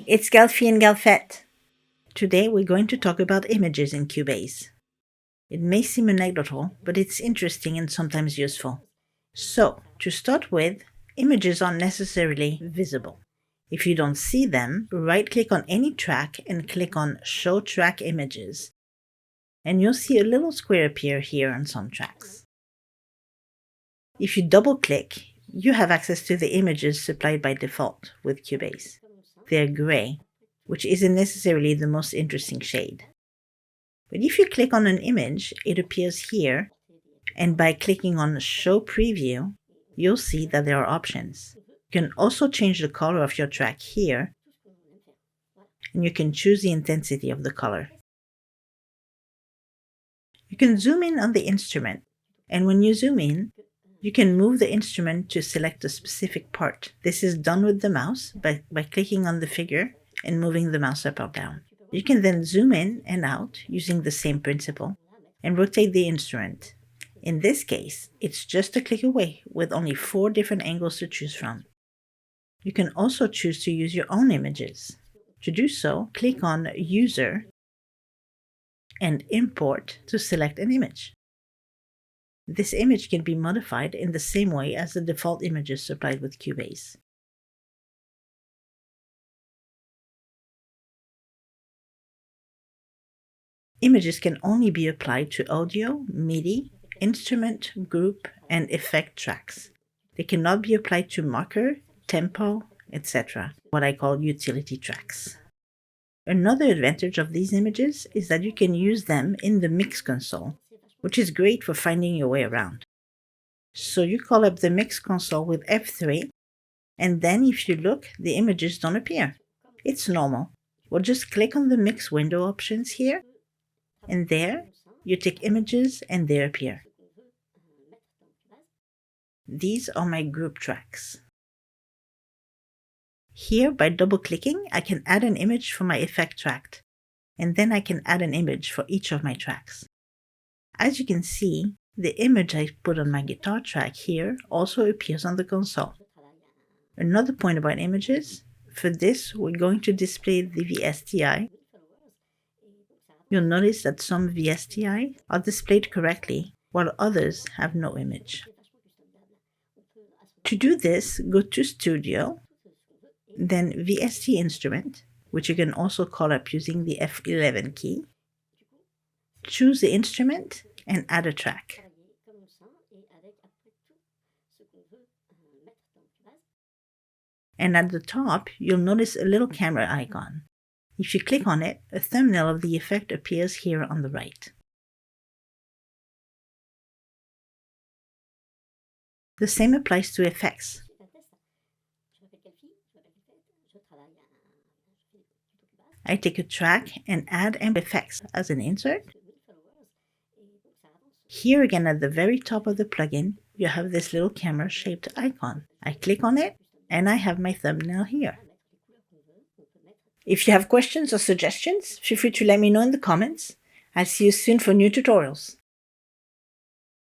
it's Galfi and Galfette. Today we're going to talk about images in Cubase. It may seem anecdotal, but it's interesting and sometimes useful. So, to start with, images aren't necessarily visible. If you don't see them, right-click on any track and click on Show Track Images. And you'll see a little square appear here on some tracks. If you double-click, you have access to the images supplied by default with Cubase. They're gray, which isn't necessarily the most interesting shade. But if you click on an image, it appears here, and by clicking on Show Preview, you'll see that there are options. You can also change the color of your track here, and you can choose the intensity of the color. You can zoom in on the instrument, and when you zoom in, you can move the instrument to select a specific part. This is done with the mouse by clicking on the figure and moving the mouse up or down. You can then zoom in and out using the same principle and rotate the instrument. In this case, it's just a click away with only 4 different angles to choose from. You can also choose to use your own images. To do so, click on User and Import to select an image. This image can be modified in the same way as the default images supplied with Cubase. Images can only be applied to audio, MIDI, instrument, group, and effect tracks. They cannot be applied to marker, tempo, etc., what I call utility tracks. Another advantage of these images is that you can use them in the mix console, which is great for finding your way around. So you call up the mix console with F3, and then if you look, the images don't appear. It's normal. We'll just click on the mix window options here, and there, you take images and they appear. These are my group tracks. Here, by double-clicking, I can add an image for my effect track, and then I can add an image for each of my tracks. As you can see, the image I put on my guitar track here also appears on the console. Another point about images, for this we're going to display the VSTi. You'll notice that some VSTi are displayed correctly, while others have no image. To do this, go to Studio, then VST Instrument, which you can also call up using the F11 key. Choose the instrument and add a track. And at the top, you'll notice a little camera icon. If you click on it, a thumbnail of the effect appears here on the right. The same applies to effects. I take a track and add effects as an insert. Here again at the very top of the plugin, you have this little camera-shaped icon. I click on it, and I have my thumbnail here. If you have questions or suggestions, feel free to let me know in the comments. I'll see you soon for new tutorials.